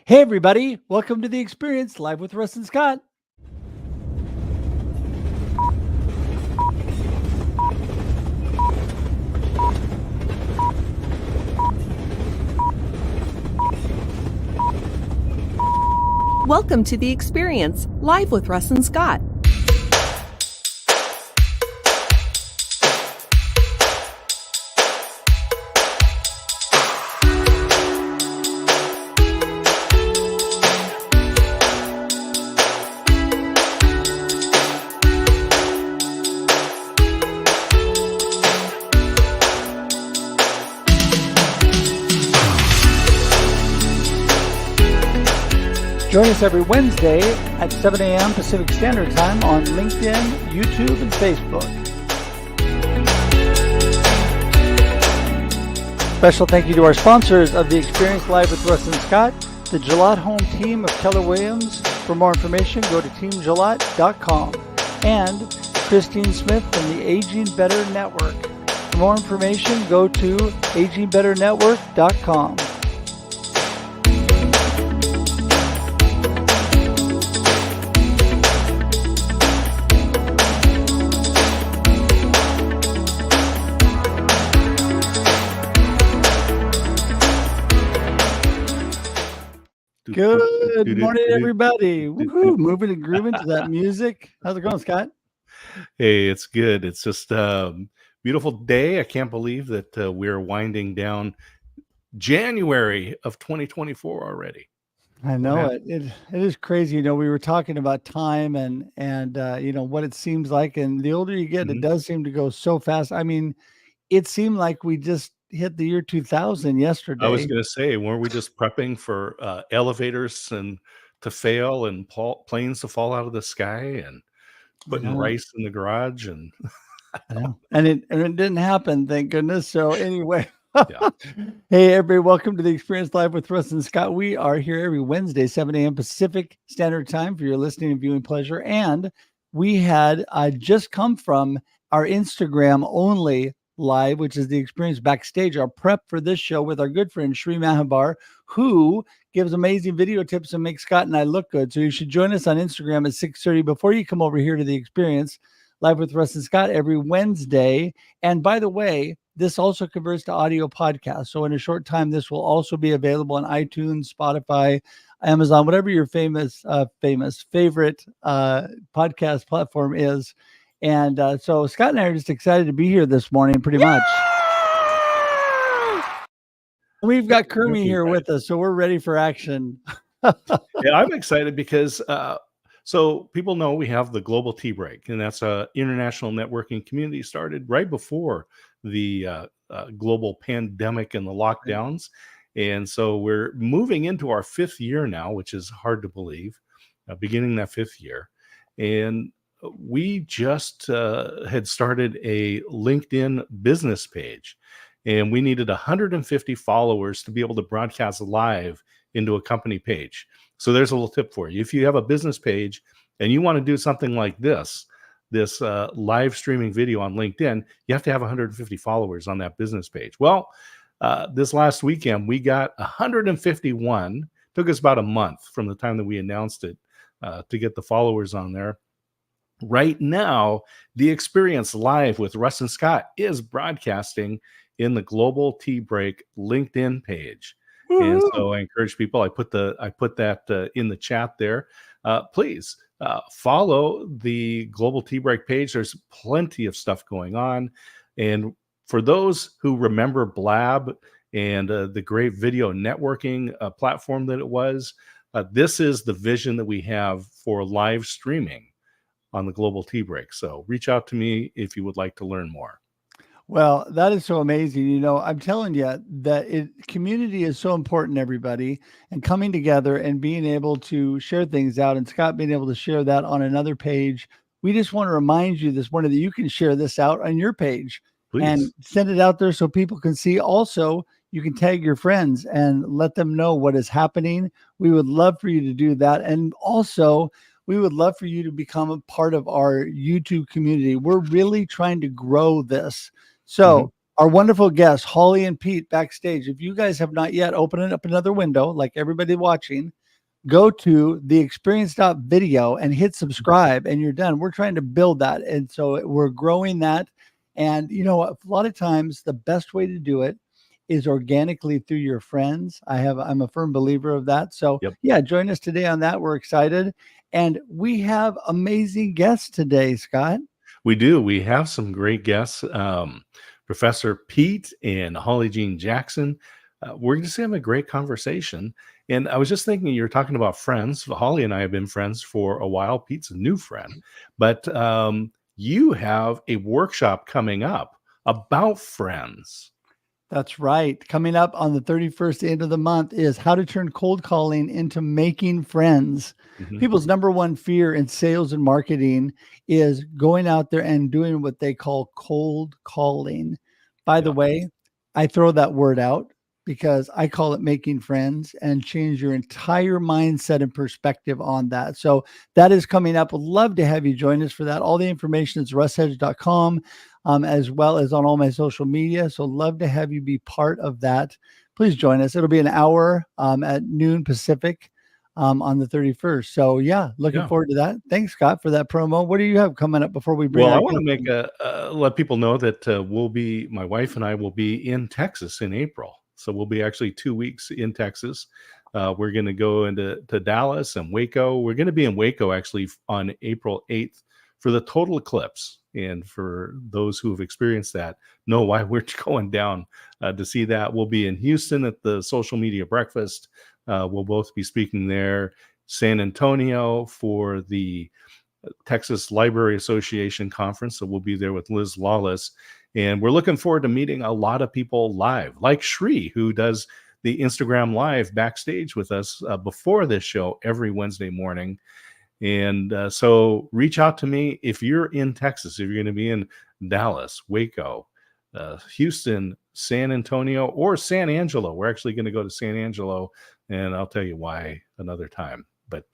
Hey, everybody. Welcome to The Experience, live with Russ and Scott. Welcome to The Experience, live with Russ and Scott. Join us every Wednesday at 7 a.m. Pacific Standard Time on LinkedIn, YouTube, and Facebook. Special thank you to our sponsors of The Experience Live with Russ and Scott, the Gillette Home Team of Keller Williams. For more information, go to teamgillette.com. And Christine Smith from the Aging Better Network. For more information, go to agingbetternetwork.com. Good morning, everybody. Woohoo, moving and grooving to that music. How's it going, Scott? Hey, it's good. It's just a beautiful day. I can't believe that we're winding down January of 2024 already. I know it is crazy. You know, we were talking about time and you know, what it seems like. And the older you get, it does seem to go so fast. I mean, it seemed like we just hit the year 2000 yesterday. I was going to say, weren't we just prepping for elevators and to fail and planes to fall out of the sky and putting rice in the garage? And and it didn't happen, thank goodness. So anyway, Hey, everybody, welcome to The Experience Live with Russ and Scott. We are here every Wednesday, 7 a.m. Pacific Standard Time for your listening and viewing pleasure. And we had just come from our Instagram only live, which is The Experience Backstage, our prep for this show with our good friend Sri Mahabar, who gives amazing video tips and makes Scott and I look good. So you should join us on Instagram at 6:30 before you come over here to The Experience Live with Russ and Scott every Wednesday. And by the way, this also converts to audio podcast. So in a short time, this will also be available on iTunes, Spotify, Amazon, whatever your favorite podcast platform is. And so Scott and I are just excited to be here this morning, pretty much. We've got Kermie here with us, so we're ready for action. Yeah, I'm excited because so people know we have the Global Tea Break, and that's a international networking community started right before the global pandemic and the lockdowns. And so we're moving into our 5th year now, which is hard to believe, beginning that 5th year. And we just had started a LinkedIn business page, and we needed 150 followers to be able to broadcast live into a company page. So there's a little tip for you. If you have a business page and you want to do something like this live streaming video on LinkedIn, you have to have 150 followers on that business page. Well, this last weekend, we got 151. Took us about a month from the time that we announced it to get the followers on there. Right now, The Experience Live with Russ and Scott is broadcasting in the Global Tea Break LinkedIn page. And so I encourage people, I put that in the chat there. Please follow the Global Tea Break page. There's plenty of stuff going on. And for those who remember Blab and the great video networking platform that it was, this is the vision that we have for live streaming on the Global Tea Break. So reach out to me if you would like to learn more. Well, that is so amazing. You know, I'm telling you that community is so important, everybody, and coming together and being able to share things out, and Scott being able to share that on another page. We just want to remind you this morning that you can share this out on your page. Please. And send it out there so people can see. Also, you can tag your friends and let them know what is happening. We would love for you to do that. And also, we would love for you to become a part of our YouTube community. We're really trying to grow this. So our wonderful guests, Holly and Pete, backstage. If you guys have not yet, open it up another window, like everybody watching. Go to the experience.video and hit subscribe, and you're done. We're trying to build that. And so we're growing that. And, a lot of times the best way to do it is organically through your friends. I'm a firm believer of that. So Yep. yeah, join us today on that. We're excited. And we have amazing guests today, Scott. We do. We have some great guests. Professor Pete and Holly Jean Jackson. We're just having a great conversation. And I was just thinking, you're talking about friends. Holly and I have been friends for a while. Pete's a new friend. But you have a workshop coming up about friends. That's right. Coming up on the 31st, the end of the month, is how to turn cold calling into making friends. Mhm. People's number one fear in sales and marketing is going out there and doing what they call cold calling. By the way, I throw that word out because I call it making friends, and change your entire mindset and perspective on that. So that is coming up. Would love to have you join us for that. All the information is russhedge.com. As well as on all my social media. So love to have you be part of that. Please join us. It'll be an hour at noon Pacific on the 31st. So looking forward to that. Thanks, Scott, for that promo. What do you have coming up before we bring? Well, I want to let people know that my wife and I will be in Texas in April. So we'll be actually 2 weeks in Texas. We're going to go into Dallas and Waco. We're going to be in Waco actually on April 8th for the total eclipse. And for those who have experienced that, know why we're going down to see that. We'll be in Houston at the Social Media Breakfast. We'll both be speaking there. San Antonio for the Texas Library Association Conference. So we'll be there with Liz Lawless. And we're looking forward to meeting a lot of people live, like Shri, who does the Instagram Live backstage with us before this show every Wednesday morning. And so reach out to me if you're in Texas, if you're going to be in Dallas, Waco, Houston, San Antonio, or San Angelo. We're actually going to go to San Angelo, and I'll tell you why another time. But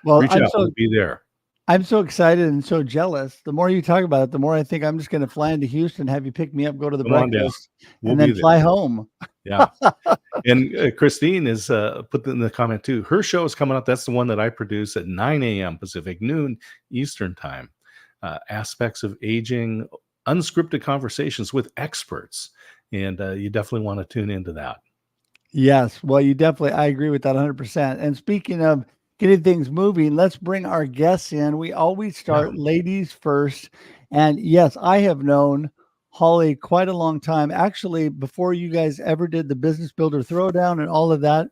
reach out. We'll be there. I'm so excited and so jealous. The more you talk about it, the more I think I'm just going to fly into Houston, have you pick me up, go to the breakfast, and then fly home. Yeah. And Christine is put in the comment too. Her show is coming up. That's the one that I produce at 9 a.m. Pacific, noon Eastern time. Aspects of aging, unscripted conversations with experts. And you definitely want to tune into that. Yes. Well, I agree with that 100%. And speaking of getting things moving, let's bring our guests in. We always start ladies first. And yes, I have known Holly quite a long time. Actually, before you guys ever did the Business Builder Throwdown and all of that,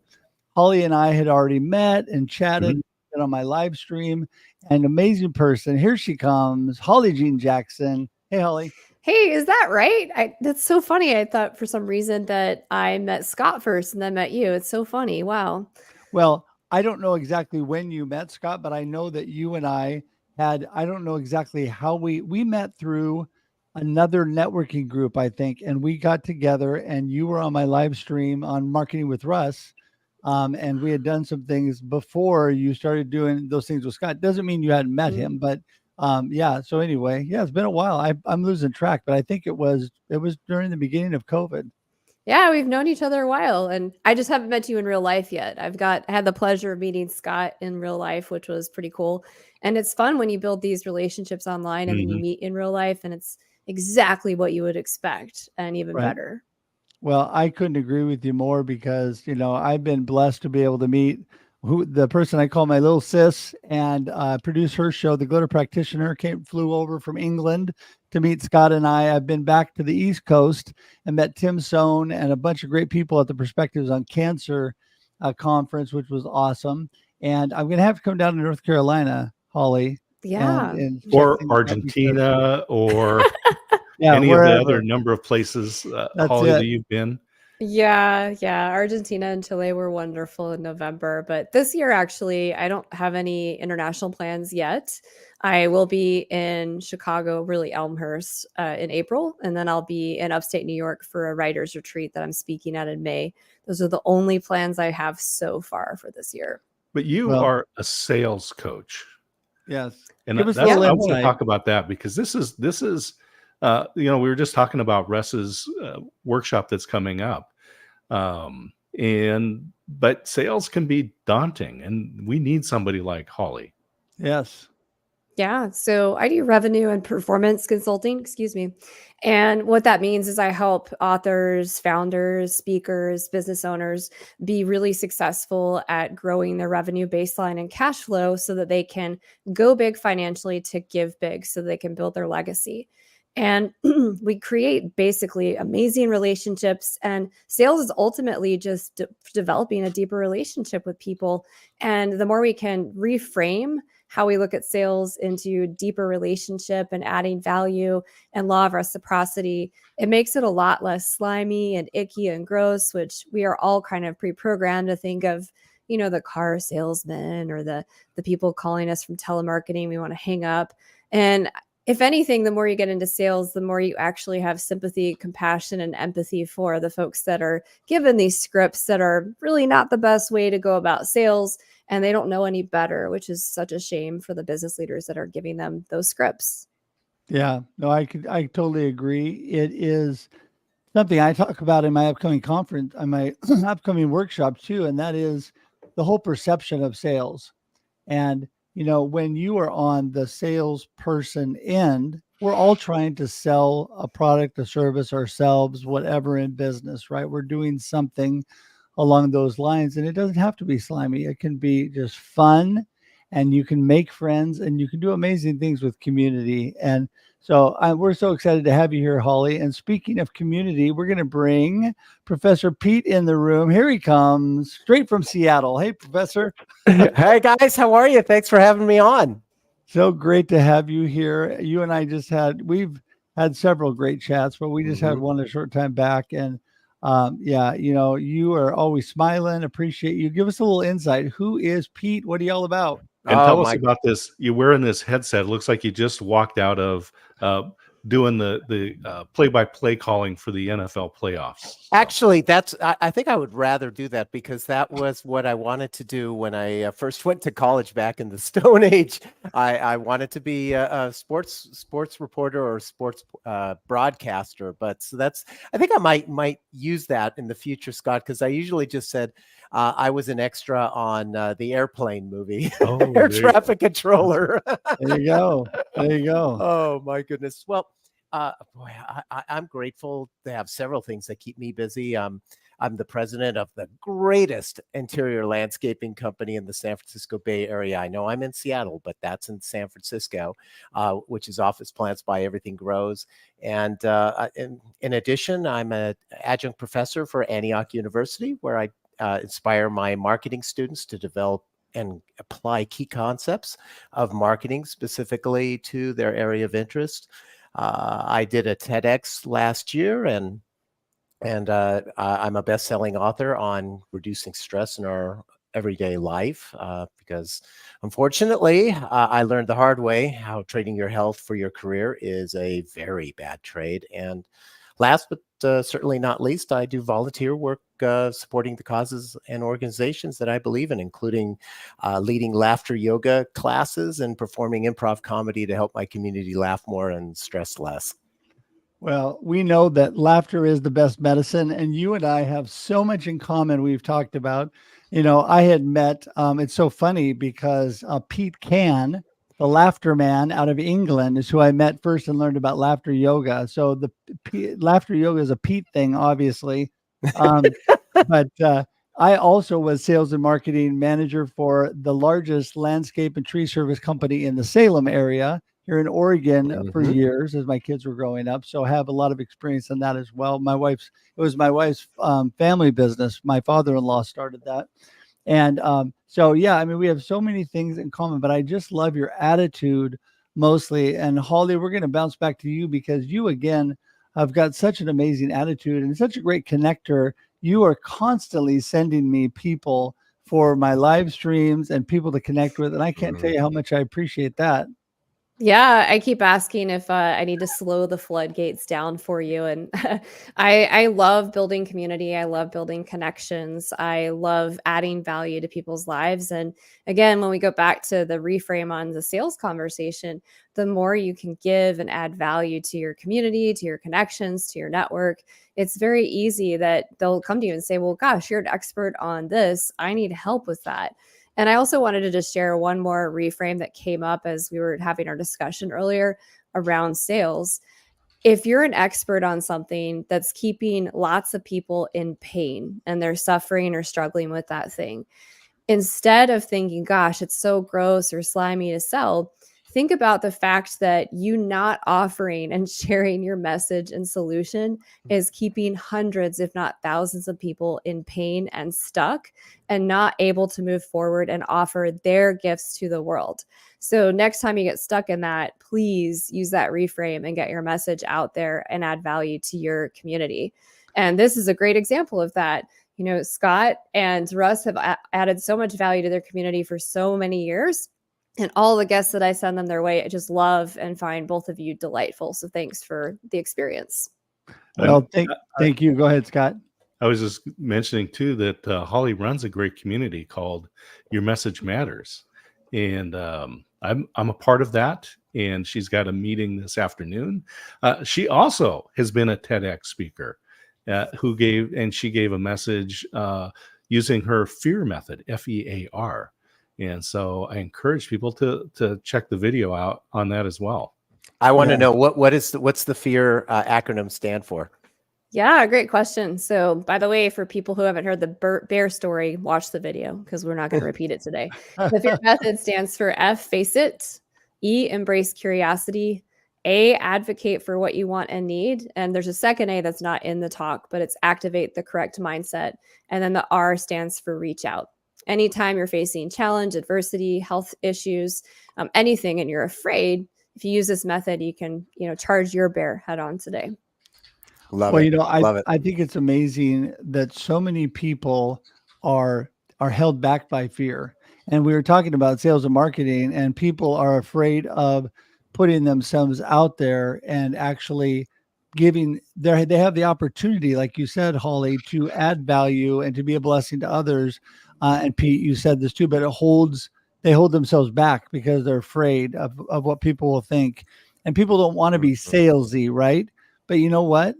Holly and I had already met and chatted on my live stream. An amazing person. Here she comes, Holly Jean Jackson. Hey, Holly. Hey, is that right? That's so funny. I thought for some reason that I met Scott first and then met you. It's so funny. Wow. Well, I don't know exactly when you met, Scott, but I know that you and I don't know exactly how we met through another networking group, I think. And we got together and you were on my live stream on Marketing with Russ. And we had done some things before you started doing those things with Scott. Doesn't mean you hadn't met him, but so anyway, it's been a while. I'm losing track, but I think it was during the beginning of COVID. Yeah, we've known each other a while, and I just haven't met you in real life yet. I had the pleasure of meeting Scott in real life, which was pretty cool. And it's fun when you build these relationships online and then you meet in real life, and it's exactly what you would expect and even better. Well, I couldn't agree with you more because, I've been blessed to be able to meet the person I call my little sis and produce her show. The Glitter Practitioner flew over from England to meet Scott and I. I've been back to the East Coast and met Tim Sohn and a bunch of great people at the Perspectives on Cancer conference, which was awesome. And I'm going to have to come down to North Carolina, Holly. Yeah. Or Argentina or any of the other number of places, Holly, that you've been. Yeah. Argentina and Chile were wonderful in November, but this year, actually, I don't have any international plans yet. I will be in Chicago, really Elmhurst, in April, and then I'll be in upstate New York for a writer's retreat that I'm speaking at in May. Those are the only plans I have so far for this year. But you are a sales coach. Yes. And I want to talk about that because this is We were just talking about Russ's workshop that's coming up. But sales can be daunting, and we need somebody like Holly. Yes. Yeah. So I do revenue and performance consulting, excuse me. And what that means is I help authors, founders, speakers, business owners be really successful at growing their revenue baseline and cash flow so that they can go big financially to give big so they can build their legacy. And we create basically amazing relationships. And sales is ultimately just developing a deeper relationship with people. And the more we can reframe how we look at sales into deeper relationship and adding value and law of reciprocity, it makes it a lot less slimy and icky and gross, which we are all kind of pre-programmed to think of, the car salesman or the people calling us from telemarketing. We want to hang up. And if anything, the more you get into sales, the more you actually have sympathy, compassion, and empathy for the folks that are given these scripts that are really not the best way to go about sales. And they don't know any better, which is such a shame for the business leaders that are giving them those scripts. Yeah, no, I totally agree. It is something I talk about in my upcoming conference, on my upcoming workshop too, and that is the whole perception of sales. And, when you are on the salesperson end, we're all trying to sell a product, a service ourselves, whatever in business, right? We're doing something along those lines, and it doesn't have to be slimy. It can be just fun, and you can make friends, and you can do amazing things with community. And so we're so excited to have you here, Holly. And speaking of community, we're going to bring Professor Pete in the room. Here he comes, straight from Seattle. Hey, Professor. Hey, guys. How are you? Thanks for having me on. So great to have you here. You and I we've had several great chats, but we just had one a short time back. And you are always smiling. Appreciate you. Give us a little insight. Who is Pete? What are you all about? And tell us about this. You're wearing this headset. It looks like you just walked out of doing the play-by-play calling for the NFL playoffs. Actually, I think I would rather do that because that was what I wanted to do when I first went to college back in the Stone Age. I wanted to be a sports reporter or sports broadcaster, but I think I might use that in the future, Scott, because I usually just said I was an extra on the Airplane movie, Air Traffic Controller. There you go. Oh my goodness. Well, I'm grateful to have several things that keep me busy. I'm the president of the greatest interior landscaping company in the San Francisco Bay Area. I know I'm in Seattle, but that's in San Francisco, which is Office Plants by Everything Grows. And in addition, I'm an adjunct professor for Antioch University, where I inspire my marketing students to develop and apply key concepts of marketing specifically to their area of interest. I did a TEDx last year, and I'm a best-selling author on reducing stress in our everyday life because, unfortunately, I learned the hard way how trading your health for your career is a very bad trade. And last but certainly not least, I do volunteer work supporting the causes and organizations that I believe in, including leading laughter yoga classes and performing improv comedy to help my community laugh more and stress less. Well, we know that laughter is the best medicine, and you and I have so much in common. We've talked about, I had met, it's so funny because Pete Can, the laughter man out of England, is who I met first and learned about laughter yoga. So the laughter yoga is a Pete thing, obviously. But I also was sales and marketing manager for the largest landscape and tree service company in the Salem area here in Oregon for years as my kids were growing up. So I have a lot of experience in that as well. It was my wife's family business. My father-in-law started that. And we have so many things in common, but I just love your attitude mostly. And Holly, we're going to bounce back to you because you, again, have got such an amazing attitude and such a great connector. You are constantly sending me people for my live streams and people to connect with. And I can't tell you how much I appreciate that. Yeah, I keep asking if I need to slow the floodgates down for you. And I love building community. I love building connections. I love adding value to people's lives. And again, when we go back to the reframe on the sales conversation, the more you can give and add value to your community, to your connections, to your network, it's very easy that they'll come to you and say, well, gosh, you're an expert on this. I need help with that. And I also wanted to just share one more reframe that came up as we were having our discussion earlier around sales. If you're an expert on something that's keeping lots of people in pain and they're suffering or struggling with that thing, instead of thinking, gosh, it's so gross or slimy to sell, think about the fact that you not offering and sharing your message and solution is keeping hundreds, if not thousands of people in pain and stuck and not able to move forward and offer their gifts to the world. So next time you get stuck in that, please use that reframe and get your message out there and add value to your community. And this is a great example of that. You know, Scott and Russ have added so much value to their community for so many years. And all the guests that I send them their way, I just love and find both of you delightful. So thanks for the experience. Well, thank you. Go ahead, Scott. I was just mentioning too that Holly runs a great community called Your Message Matters, and I'm a part of that. And she's got a meeting this afternoon. She also has been a TEDx speaker she gave a message using her FEAR method, FEAR. And so I encourage people to check the video out on that as well. I want to know what's the FEAR acronym stand for? Yeah, great question. So, by the way, for people who haven't heard the bear story, watch the video because we're not going to repeat it today. The FEAR method stands for F, face it, E, embrace curiosity, A, advocate for what you want and need. And there's a second A that's not in the talk, but it's activate the correct mindset. And then the R stands for reach out. Anytime you're facing challenge, adversity, health issues, anything, and you're afraid, if you use this method, you can, charge your bear head on today. Love it. Love it. I think it's amazing that so many people are held back by fear. And we were talking about sales and marketing, and people are afraid of putting themselves out there and actually they have the opportunity, like you said, Holly, to add value and to be a blessing to others. And Pete, you said this too, but they hold themselves back because they're afraid of what people will think. And people don't want to be salesy, right? But you know what?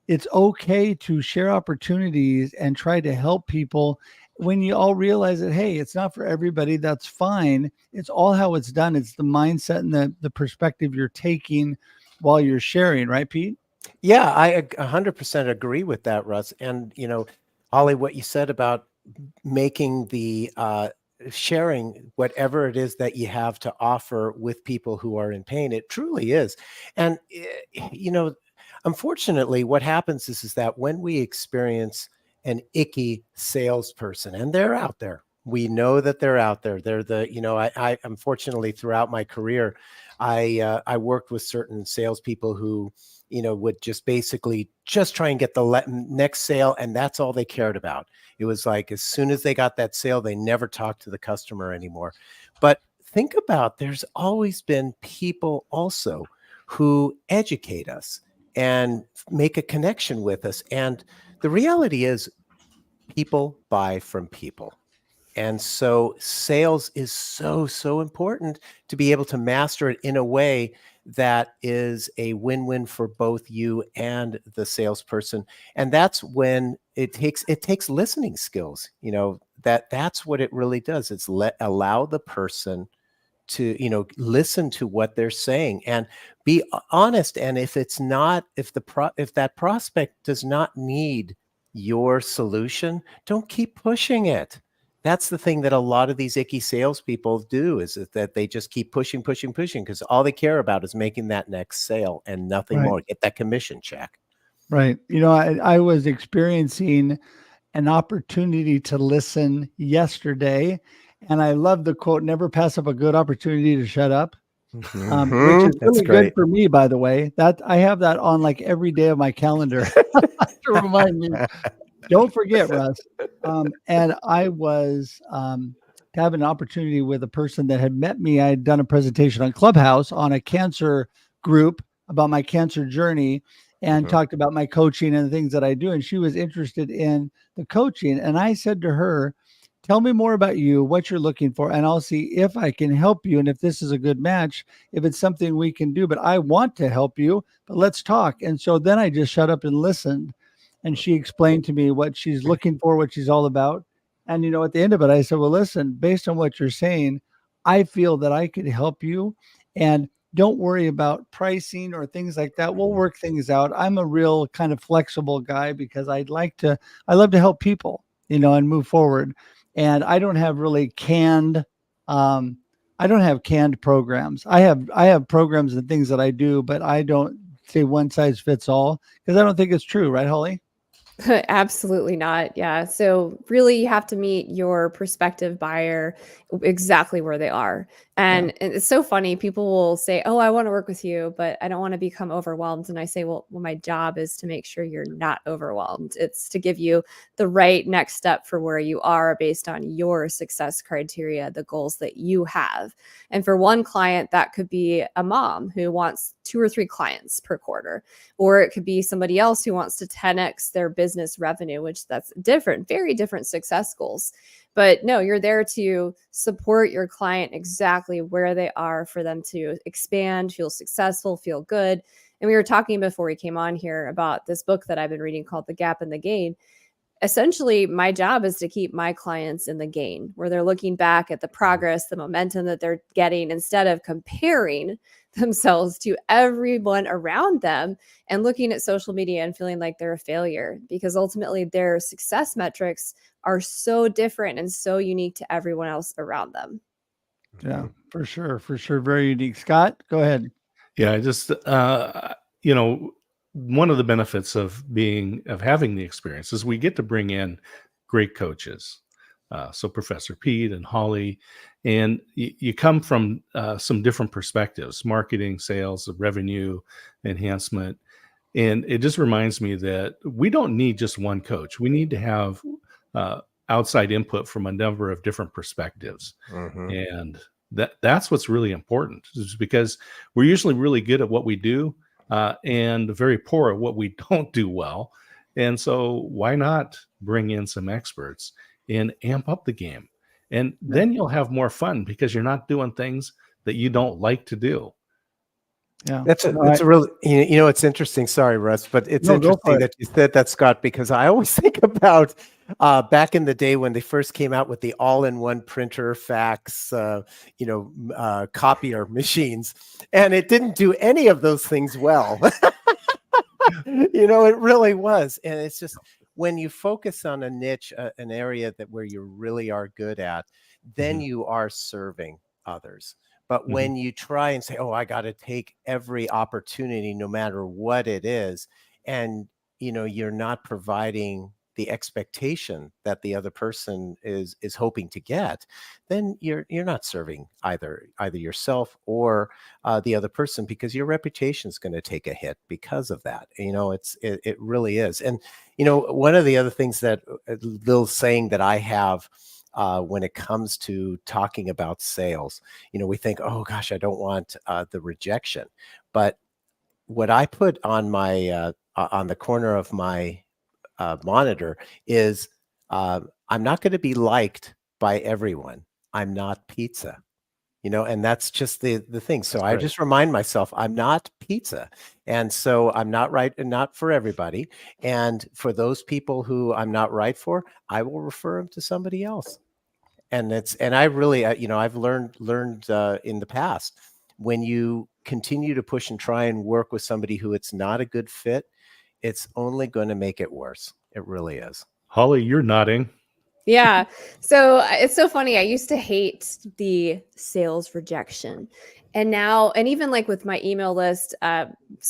It's okay to share opportunities and try to help people when you all realize that, hey, it's not for everybody. That's fine. It's all how it's done. It's the mindset and the perspective you're taking while you're sharing, right, Pete? Yeah, I 100% agree with that, Russ. And, Holly, what you said about making the sharing whatever it is that you have to offer with people who are in pain, it truly is. And, unfortunately, what happens is that when we experience an icky salesperson, and they're out there, we know that they're out there. They're I unfortunately throughout my career, I worked with certain salespeople who, would just basically just try and get the next sale. And that's all they cared about. It was like, as soon as they got that sale, they never talked to the customer anymore. But think about, there's always been people also who educate us and make a connection with us. And the reality is people buy from people. And so sales is so, so important to be able to master it in a way that is a win-win for both you and the salesperson. And that's when it takes listening skills, that's what it really does. It's allow the person to, listen to what they're saying and be honest. And if that prospect does not need your solution, don't keep pushing it. That's the thing that a lot of these icky salespeople do, is that they just keep pushing, because all they care about is making that next sale and nothing more. Get that commission check. Right. I was experiencing an opportunity to listen yesterday, and I love the quote, never pass up a good opportunity to shut up. Which is really good for me, by the way. That I have that on like every day of my calendar to remind me. Don't forget, Russ. And I was having an opportunity with a person that had met me. I had done a presentation on Clubhouse on a cancer group about my cancer journey and talked about my coaching and the things that I do. And she was interested in the coaching. And I said to her, tell me more about you, what you're looking for, and I'll see if I can help you. And if this is a good match, if it's something we can do, but I want to help you, but let's talk. And so then I just shut up and listened. And she explained to me what she's looking for, what she's all about. And, at the end of it, I said, well, listen, based on what you're saying, I feel that I could help you. And don't worry about pricing or things like that. We'll work things out. I'm a real kind of flexible guy because I love to help people, and move forward. And I don't have really canned programs. I have programs and things that I do, but I don't say one size fits all because I don't think it's true. Right, Holly? Absolutely not. Yeah. So really you have to meet your prospective buyer exactly where they are. And it's so funny. People will say, oh, I want to work with you, but I don't want to become overwhelmed. And I say, well, my job is to make sure you're not overwhelmed. It's to give you the right next step for where you are based on your success criteria, the goals that you have. And for one client, that could be a mom who wants 2 or 3 clients per quarter, or it could be somebody else who wants to 10x their business revenue, which that's different, very different success goals. But no, you're there to support your client exactly where they are for them to expand, feel successful, feel good. And we were talking before we came on here about this book that I've been reading called The Gap and the Gain. Essentially, my job is to keep my clients in the gain, where they're looking back at the progress, the momentum that they're getting, instead of comparing themselves to everyone around them and looking at social media and feeling like they're a failure, because ultimately their success metrics are so different and so unique to everyone else around them. Yeah, for sure. For sure. Very unique. Scott, go ahead. Yeah, I just, one of the benefits of having the experience is we get to bring in great coaches. So Professor Pete and Holly, and you come from some different perspectives: marketing, sales, revenue, enhancement. And it just reminds me that we don't need just one coach. We need to have outside input from a number of different perspectives. And that's what's really important, is because we're usually really good at what we do and very poor at what we don't do well. And so why not bring in some experts and amp up the game? And then you'll have more fun because you're not doing things that you don't like to do. Yeah, it's a really, it's interesting. Sorry, Russ, but it's interesting that you said that, Scott, because I always think about back in the day when they first came out with the all-in-one printer, fax, copier machines, and it didn't do any of those things well. It really was. And it's just, when you focus on a niche, an area where you really are good at, then you are serving others. But when you try and say, oh, I got to take every opportunity, no matter what it is, and, you're not providing the expectation that the other person is hoping to get, then you're not serving either yourself or the other person, because your reputation is going to take a hit because of that. It really is. And one of the other things, that little saying that I have when it comes to talking about sales, we think, oh gosh, I don't want the rejection. But what I put on my on the corner of my monitor is, I'm not going to be liked by everyone. I'm not pizza, and that's just the thing. So I just remind myself, I'm not pizza. And so I'm not right, and not for everybody. And for those people who I'm not right for, I will refer them to somebody else. And I really, I've learned in the past, when you continue to push and try and work with somebody who it's not a good fit, it's only going to make it worse. It really is. Holly, you're nodding. Yeah. So it's so funny. I used to hate the sales rejection. And now, and even like with my email list,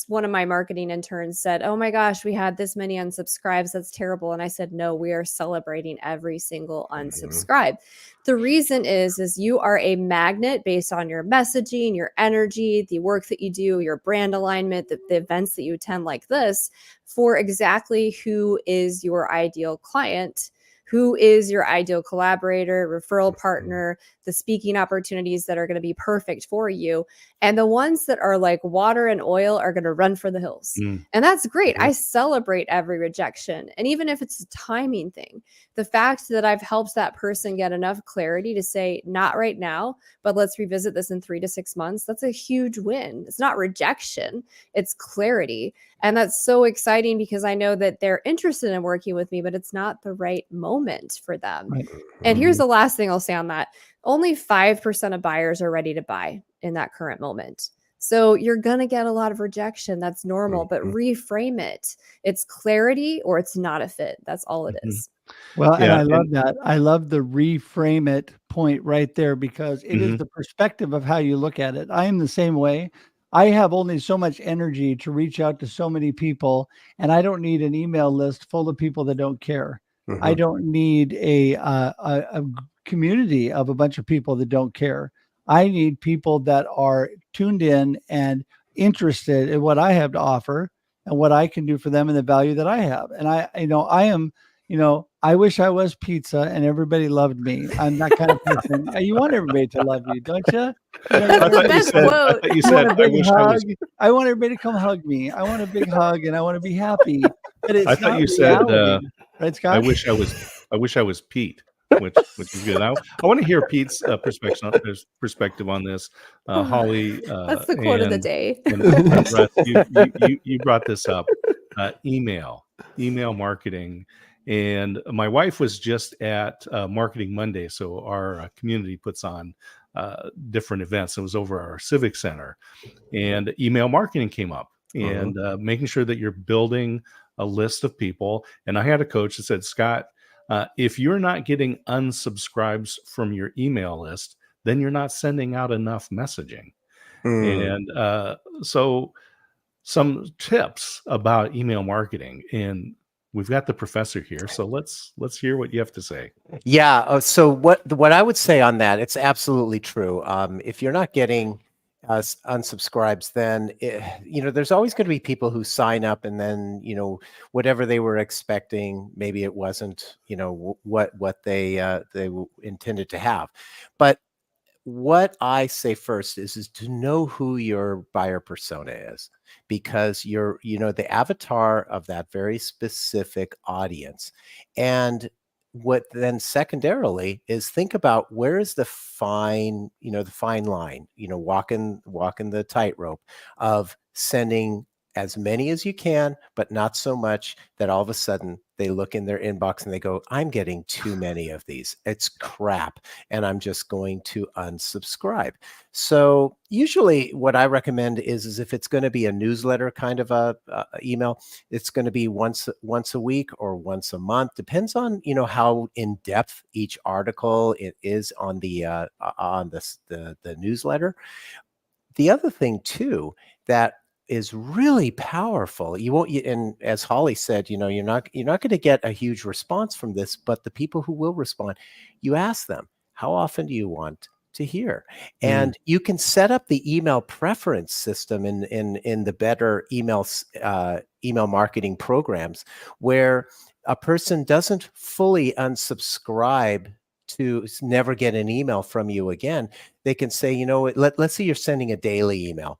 one of my marketing interns said, oh my gosh, we had this many unsubscribes. That's terrible. And I said, no, we are celebrating every single unsubscribe. The reason is you are a magnet based on your messaging, your energy, the work that you do, your brand alignment, the events that you attend like this, for exactly who is your ideal client, who is your ideal collaborator, referral partner, the speaking opportunities that are going to be perfect for you. And the ones that are like water and oil are going to run for the hills. Mm. And that's great. Mhm. I celebrate every rejection. And even if it's a timing thing, the fact that I've helped that person get enough clarity to say, not right now, but let's revisit this in 3 to 6 months, that's a huge win. It's not rejection, it's clarity. And that's so exciting because I know that they're interested in working with me, but it's not the right moment for them. Right. And here's the last thing I'll say on that. Only 5% of buyers are ready to buy in that current moment. So you're going to get a lot of rejection. That's normal, but reframe it. It's clarity or it's not a fit. That's all it is. Well, and Yeah, I love that. I love the reframe it point right there because it is Mhm. the perspective of how you look at it. I am the same way. I have only so much energy to reach out to so many people, and I don't need an email list full of people that don't care. I don't need a community of a bunch of people that don't care. I need people that are tuned in and interested in what I have to offer and what I can do for them and the value that I have. And I am, I wish I was pizza and everybody loved me. I'm that kind of person. You want everybody to love you, don't you? I thought you Best said, quote. you You said, want a I big wish I was. hug. I want everybody to come hug me. I want a big hug and I want to be happy. But I it's thought not you said, reality, right, Scott? I wish I was Pete, which is good. I want to hear Pete's perspective on this. Holly, That's the quote of the day. and Russ, you brought this up. Email marketing, and my wife was just at Marketing Monday, so our community puts on different events. It was over our civic center, and email marketing came up, and making sure that you're building a list of people. And I had a coach that said, Scott, if you're not getting unsubscribes from your email list, then you're not sending out enough messaging. And so some tips about email marketing, and we've got the professor here, so let's hear what you have to say. Yeah. So what I would say on that, it's absolutely true. If you're not getting unsubscribes, then there's always going to be people who sign up and then whatever they were expecting, maybe it wasn't what they intended to have. But what I say first is to know who your buyer persona is, because you're the avatar of that very specific audience. And what then secondarily is think about where is the fine line, walking the tightrope of sending as many as you can, but not so much that all of a sudden they look in their inbox and they go, I'm getting too many of these. It's crap. And I'm just going to unsubscribe. So usually what I recommend is if it's going to be a newsletter kind of a email, it's going to be once a week or once a month. Depends on, how in depth each article it is on the newsletter. The other thing too, that is really powerful. And as Holly said, you're not going to get a huge response from this, but the people who will respond, you ask them, how often do you want to hear? And you can set up the email preference system in the better email marketing programs, where a person doesn't fully unsubscribe to never get an email from you again. They can say, let's say you're sending a daily email,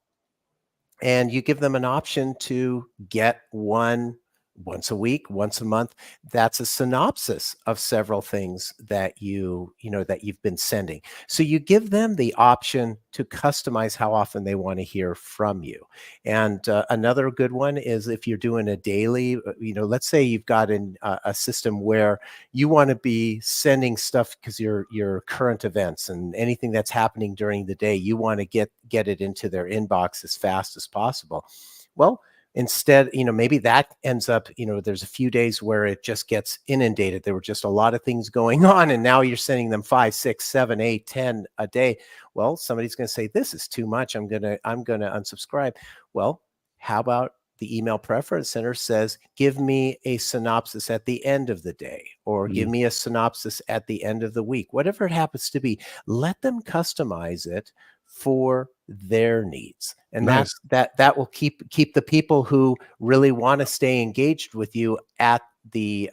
and you give them an option to get one once a week, once a month. That's a synopsis of several things that that you've been sending. So you give them the option to customize how often they want to hear from you. And another good one is if you're doing a daily, let's say you've got a system where you want to be sending stuff because your current events and anything that's happening during the day, you want to get it into their inbox as fast as possible. Well, instead, maybe that ends up, there's a few days where it just gets inundated. There were just a lot of things going on, and now you're sending them 5, 6, 7, 8, 10 a day. Well, somebody's going to say, this is too much. I'm going to unsubscribe. Well, how about the email preference center says, give me a synopsis at the end of the day, or give me a synopsis at the end of the week, whatever it happens to be. Let them customize it for their needs. And Nice. that will keep the people who really want to stay engaged with you at the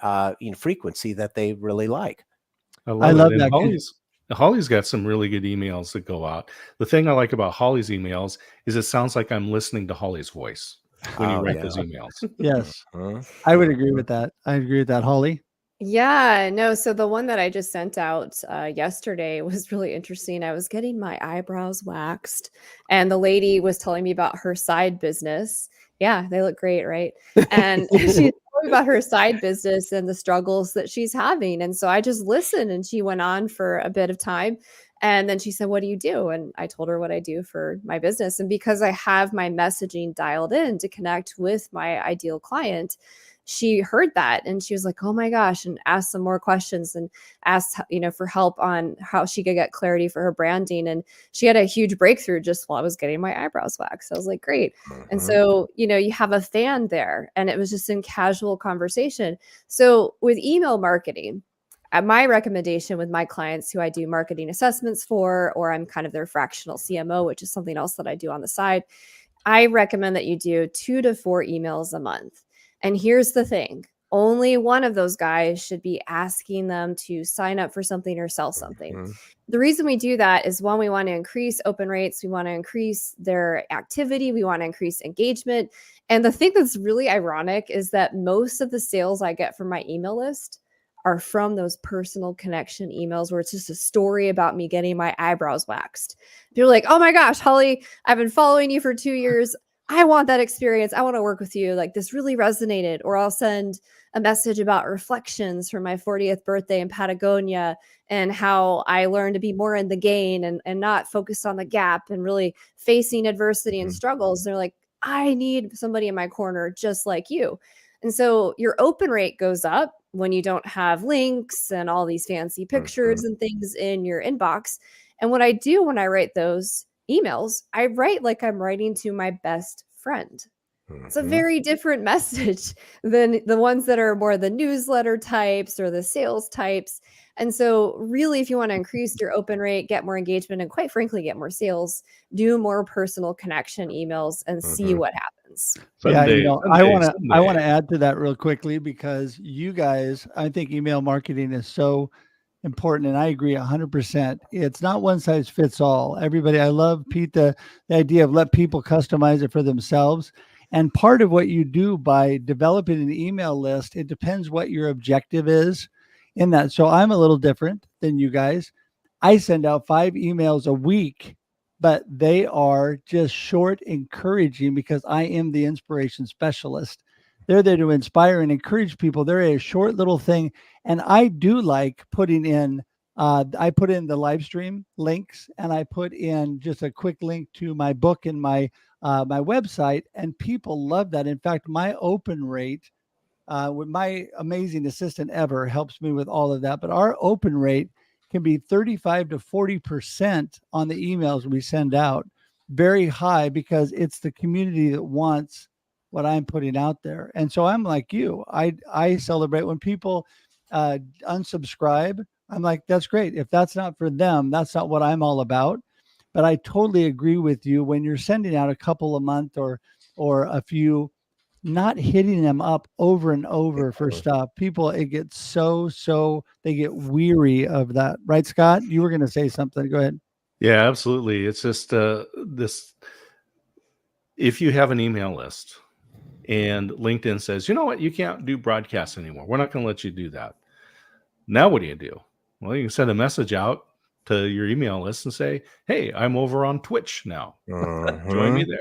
frequency that they really like. I I love love it. And that. Holly's got some really good emails that go out. The thing I like about Holly's emails is it sounds like I'm listening to Holly's voice when you Oh, write yeah. those emails. Yes, Mhm. I would agree with that. I agree with that, Holly. Yeah, no. So the one that I just sent out yesterday was really interesting. I was getting my eyebrows waxed, and the lady was telling me about her side business. Yeah, they look great, right? And she's telling me about her side business and the struggles that she's having. And so I just listened, and she went on for a bit of time. And then she said, "What do you do?" And I told her what I do for my business. And because I have my messaging dialed in to connect with my ideal client, she heard that and she was like, "Oh my gosh," and asked some more questions and asked, for help on how she could get clarity for her branding. And she had a huge breakthrough just while I was getting my eyebrows waxed. I was like, great. And so, you have a fan there, and it was just in casual conversation. So with email marketing, my recommendation with my clients who I do marketing assessments for, or I'm kind of their fractional CMO, which is something else that I do on the side, I recommend that you do 2 to 4 emails a month. And here's the thing, only one of those guys should be asking them to sign up for something or sell something. The reason we do that is, one, we want to increase open rates. We want to increase their activity. We want to increase engagement. And the thing that's really ironic is that most of the sales I get from my email list are from those personal connection emails where it's just a story about me getting my eyebrows waxed. They're like, "Oh my gosh, Holly, I've been following you for 2 years. I want that experience. I want to work with you. Like, this really resonated." Or I'll send a message about reflections from my 40th birthday in Patagonia and how I learned to be more in the gain and not focused on the gap and really facing adversity and struggles. They're like, "I need somebody in my corner just like you." And so your open rate goes up when you don't have links and all these fancy pictures and things in your inbox. And what I do when I write those emails, I write like I'm writing to my best friend. It's a very different message than the ones that are more the newsletter types or the sales types. And so really, if you want to increase your open rate, get more engagement, and quite frankly, get more sales, do more personal connection emails and see what happens. Yeah, Someday, I want someday. to add to that real quickly, because you guys, I think email marketing is so important, and I agree 100%. It's not one size fits all. Everybody, I love, Pete, the idea of let people customize it for themselves. And part of what you do by developing an email list, it depends what your objective is in that. So I'm a little different than you guys. I send out 5 emails a week, but they are just short, encouraging, because I am the inspiration specialist. They're there to inspire and encourage people. They're a short little thing. And I do like putting in, I put in the live stream links, and I put in just a quick link to my book and my website, and people love that. In fact, my open rate, with my amazing assistant Ever helps me with all of that, but our open rate can be 35 to 40% on the emails we send out. Very high, because it's the community that wants what I'm putting out there. And so I'm like you. I celebrate when people unsubscribe. I'm like, that's great. If that's not for them, that's not what I'm all about. But I totally agree with you. When you're sending out a couple a month or a few, not hitting them up over and over for stuff, people, it gets so they get weary of that. Right, Scott? You were going to say something. Go ahead. Yeah, absolutely. It's just this. If you have an email list and LinkedIn says, "You know what, you can't do broadcasts anymore. We're not going to let you do that." Now what do? Well, you can send a message out to your email list and say, "Hey, I'm over on Twitch now. Join me there."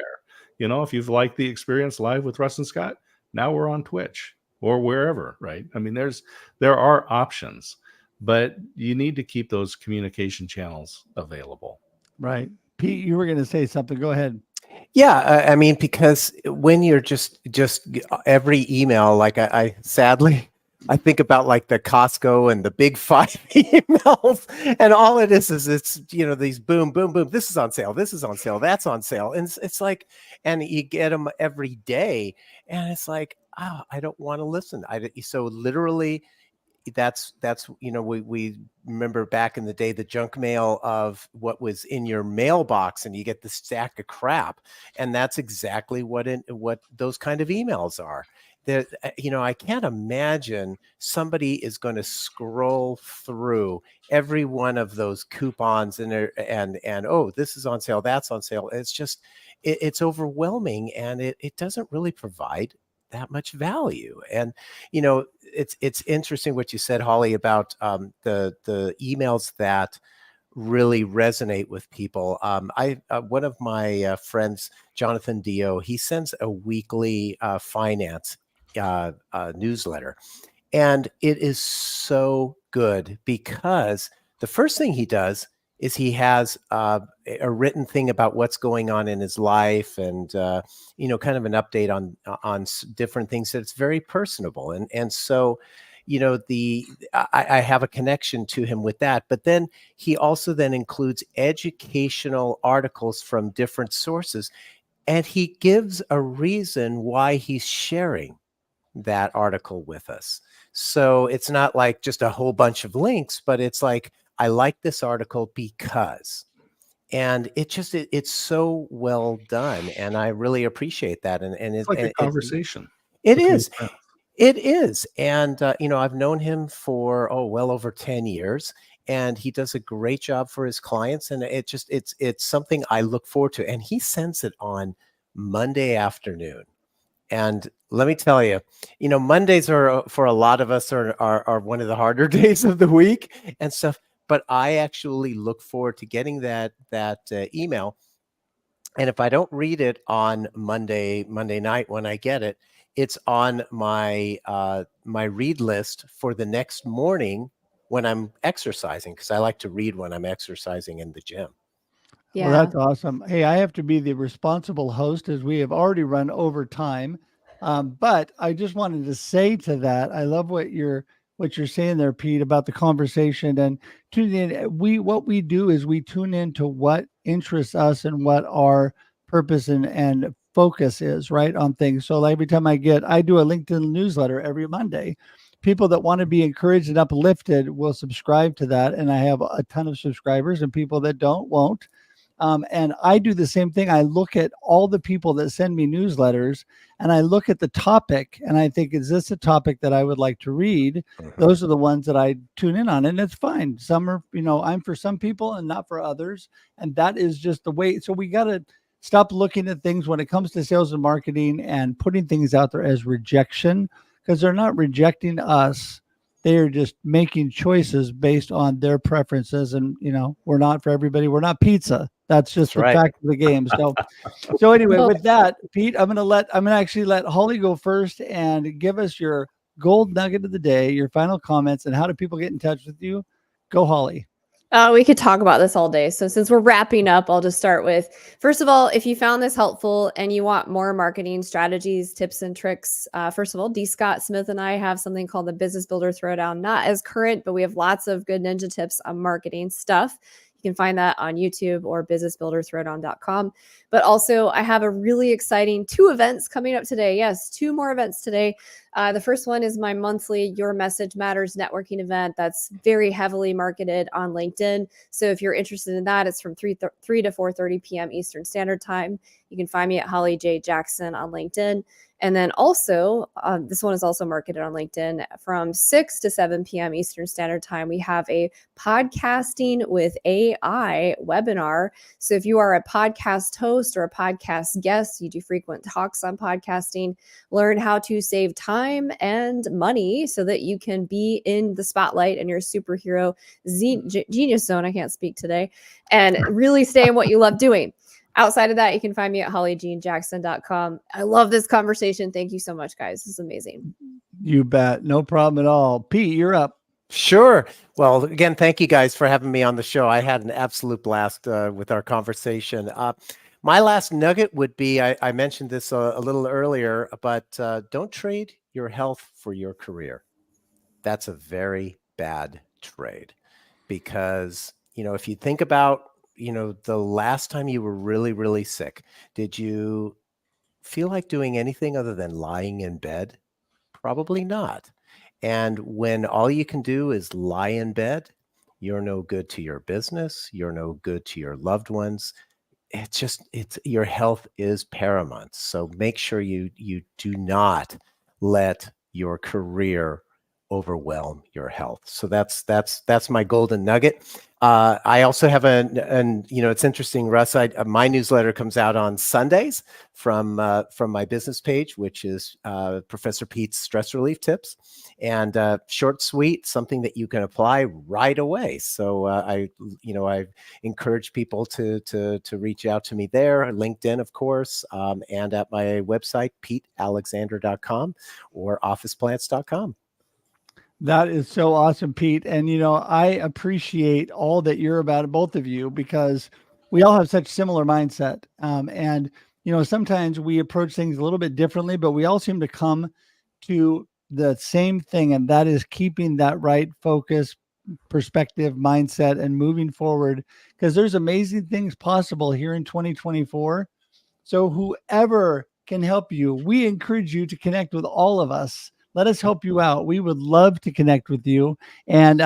If you've liked the experience live with Russ and Scott, now we're on Twitch or wherever, right? I mean, there are options, but you need to keep those communication channels available. Right. Pete, you were going to say something. Go ahead. Yeah, I mean, because when you're just every email, like I sadly, I think about like the Costco and the Big 5 emails, and all it is it's these boom, boom, boom. This is on sale. This is on sale. That's on sale, and it's like, and you get them every day, and it's like, I don't want to listen. So literally, that's we remember back in the day the junk mail of what was in your mailbox, and you get the stack of crap, and that's exactly what those kind of emails are. That I can't imagine somebody is going to scroll through every one of those coupons and oh, this is on sale, that's on sale. It's just it's overwhelming, and it doesn't really provide that much value. And it's interesting what you said, Holly, about the emails that really resonate with people. I one of my friends, Jonathan Dio, he sends a weekly finance newsletter, and it is so good because the first thing he does is he has a written thing about what's going on in his life, and kind of an update on different things. That it's very personable, and so I have a connection to him with that. But then he also then includes educational articles from different sources, and he gives a reason why he's sharing that article with us. So it's not like just a whole bunch of links, but it's like, I like this article because, and it's so well done, and I really appreciate that. And It's like a conversation. It between is. friends. It is. And I've known him for well over 10 years, and he does a great job for his clients, and it's something I look forward to. And he sends it on Monday afternoon. And let me tell you, Mondays are for a lot of us are one of the harder days of the week and stuff. But I actually look forward to getting that email. And if I don't read it on Monday night when I get it, it's on my my read list for the next morning when I'm exercising, because I like to read when I'm exercising in the gym. Well, Yeah. that's awesome. Hey, I have to be the responsible host as we have already run over time. But I just wanted to say to that, I love what you're saying there, Pete, about the conversation and tuning in. What we do is we tune into what interests us and what our purpose and focus is, right, on things. So like every time I do a LinkedIn newsletter every Monday. People that want to be encouraged and uplifted will subscribe to that. And I have a ton of subscribers, and people that won't. And I do the same thing. I look at all the people that send me newsletters, and I look at the topic, and I think, is this a topic that I would like to read? Those are the ones that I tune in on, and it's fine. Some are, I'm for some people and not for others. And that is just the way. So we got to stop looking at things when it comes to sales and marketing and putting things out there as rejection, because they're not rejecting us. They are just making choices based on their preferences. And, we're not for everybody. We're not pizza. That's just the fact of the game. So anyway, with that, Pete, I'm going to actually let Holly go first and give us your gold nugget of the day, your final comments, and how do people get in touch with you? Go, Holly. We could talk about this all day. So since we're wrapping up, I'll just start with, first of all, if you found this helpful and you want more marketing strategies, tips, and tricks, first of all, D. Scott Smith and I have something called the Business Builder Throwdown. Not as current, but we have lots of good ninja tips on marketing stuff. You can find that on YouTube or businessbuilderthrowdown.com. But also, I have a really exciting 2 events coming up today. Yes, 2 more events today. The first one is my monthly Your Message Matters networking event that's very heavily marketed on LinkedIn. So if you're interested in that, it's from 3 to 4:30 p.m. Eastern Standard Time. You can find me at Holly J. Jackson on LinkedIn. And then also, this one is also marketed on LinkedIn from 6 to 7 p.m. Eastern Standard Time. We have a podcasting with AI webinar. So if you are a podcast host or a podcast guest, you do frequent talks on podcasting, learn how to save time and money so that you can be in the spotlight and your superhero genius zone. I can't speak today, and really stay in what you love doing. Outside of that, you can find me at hollyjeanjackson.com. I love this conversation. Thank you so much, guys. This is amazing. You bet. No problem at all. Pete, you're up. Sure. Well, again, thank you guys for having me on the show. I had an absolute blast with our conversation. My last nugget would be, I mentioned this a little earlier, but don't trade your health for your career. That's a very bad trade, because, if you think about, the last time you were really, really sick, did you feel like doing anything other than lying in bed? Probably not. And when all you can do is lie in bed, you're no good to your business, you're no good to your loved ones. It's your health is paramount. So make sure you do not let your career overwhelm your health. So that's my golden nugget. I also have it's interesting, Russ. My newsletter comes out on Sundays from my business page, which is Professor Pete's Stress Relief Tips, and short, sweet, something that you can apply right away. So I encourage people to reach out to me there, LinkedIn, of course, and at my website, PeteAlexander.com or OfficePlants.com. That is so awesome, Pete. And, I appreciate all that you're about, both of you, because we all have such similar mindset. And, sometimes we approach things a little bit differently, but we all seem to come to the same thing. And that is keeping that right focus, perspective, mindset, and moving forward, because there's amazing things possible here in 2024. So whoever can help you, we encourage you to connect with all of us. Let us help you out. We would love to connect with you. And,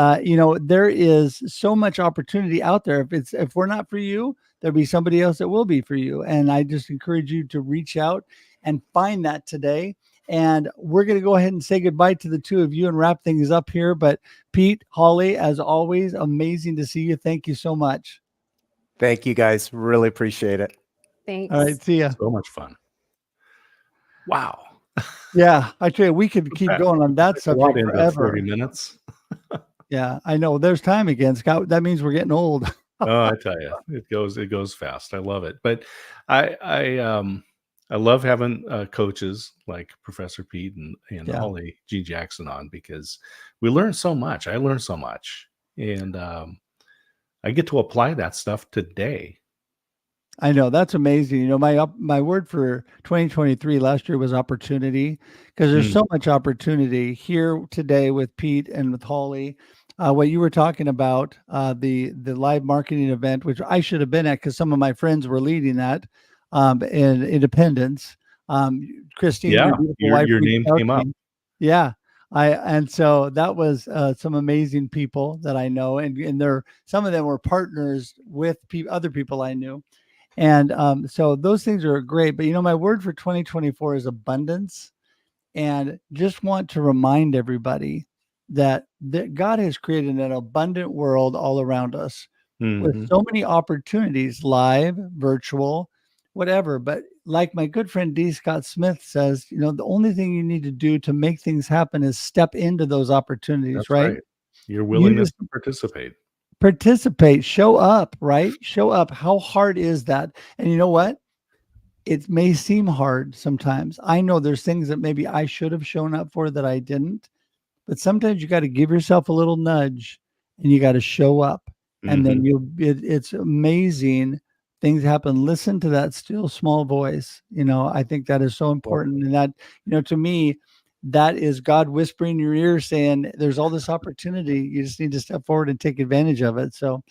there is so much opportunity out there. If we're not for you, there'll be somebody else that will be for you. And I just encourage you to reach out and find that today. And we're going to go ahead and say goodbye to the two of you and wrap things up here. But Pete, Holly, as always, amazing to see you. Thank you so much. Thank you, guys. Really appreciate it. Thanks. All right. See ya. So much fun. Wow. Yeah, I tell you, we could keep going on that subject forever. 40 minutes. Yeah, I know. There's time again, Scott. That means we're getting old. Oh, I tell you, it goes fast. I love it. But I love having coaches like Professor Pete and Holly G. Jackson on, because we learn so much. I learned so much, and I get to apply that stuff today. I know, that's amazing. My word for 2023 last year was opportunity, because there's so much opportunity here today with Pete and with Holly. What you were talking about, the live marketing event, which I should have been at because some of my friends were leading that in Independence. Christine, Yeah, your wife, your name came up. Yeah. And so that was some amazing people that I know, and some of them were partners with other people I knew. And so those things are great. But, my word for 2024 is abundance. And just want to remind everybody that God has created an abundant world all around us with so many opportunities, live, virtual, whatever. But like my good friend D. Scott Smith says, the only thing you need to do to make things happen is step into those opportunities. That's right? Your willingness to participate, show up, right? Show up. How hard is that? And you know what? It may seem hard sometimes. I know there's things that maybe I should have shown up for that I didn't, but sometimes you got to give yourself a little nudge and you got to show up, and then it's amazing. Things happen. Listen to that still small voice. I think that is so important. And that, to me, that is God whispering in your ear saying, there's all this opportunity. You just need to step forward and take advantage of it. So,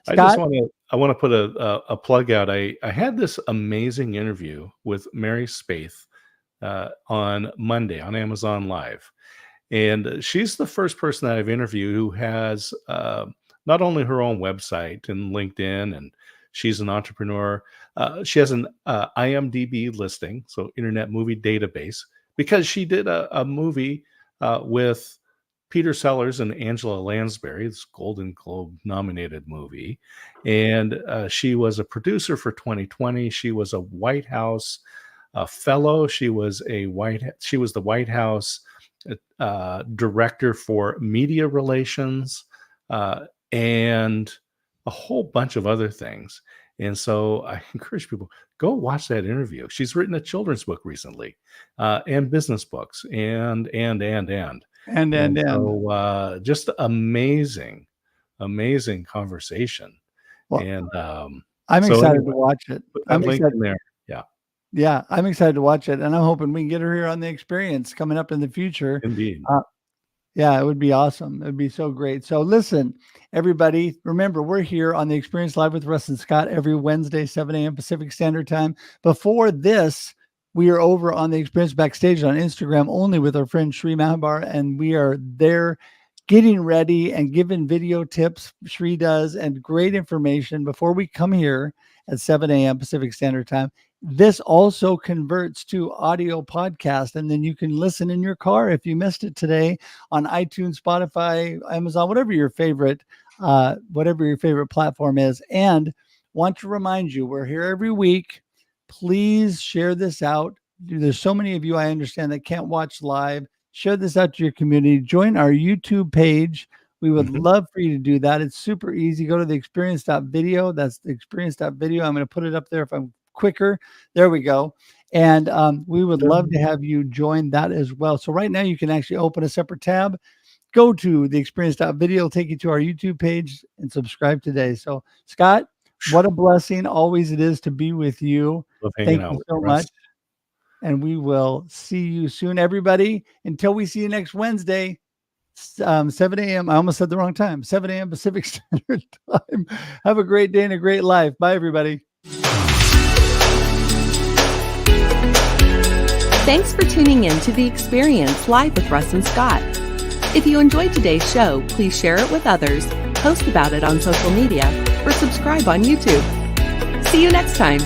Scott, I want to put a plug out. I had this amazing interview with Mary Spaeth on Monday on Amazon Live. And she's the first person that I've interviewed who has not only her own website and LinkedIn, and she's an entrepreneur. She has an IMDb listing, so Internet Movie Database, because she did a movie with Peter Sellers and Angela Lansbury, this Golden Globe nominated movie. And she was a producer for 2020. She was a White House fellow. She was the White House director for media relations and a whole bunch of other things. And so I encourage people, go watch that interview. She's written a children's book recently, and business books, and so just amazing conversation. Well, and I'm excited to watch it. I'm excited there. Yeah, I'm excited to watch it, and I'm hoping we can get her here on the experience coming up in the future. Indeed. Yeah, it would be awesome. It'd be so great. So listen, everybody, remember, we're here on the Experience Live with Russ and Scott every Wednesday, 7 a.m. Pacific Standard Time. Before this, We are over on the Experience Backstage on Instagram only with our friend Shri Mahabar, and we are there getting ready and giving video tips. Shri does, and great information before we come here at 7 a.m. Pacific Standard Time. This also converts to audio podcast, and then you can listen in your car if you missed it today on iTunes, Spotify, Amazon, whatever your favorite platform is. And want to remind you, we're here every week. Please share this out. There's so many of you, I understand, that can't watch live. Share this out to your community. Join our YouTube page. We would love for you to do that. It's super easy. Go to the experience.video. That's the experience.video. I'm going to put it up there if I'm quicker. There we go. And we would love to have you join that as well. So right now you can actually open a separate tab, go to the experience.video, take you to our YouTube page, and subscribe today. So Scott, what a blessing always it is to be with you. Thank you so much. And we will see you soon, everybody. Until we see you next Wednesday, 7 a.m. I almost said the wrong time. 7 a.m. Pacific Standard Time. Have a great day and a great life. Bye, everybody. Thanks for tuning in to The Experience Live with Russ and Scott. If you enjoyed today's show, please share it with others, post about it on social media, or subscribe on YouTube. See you next time.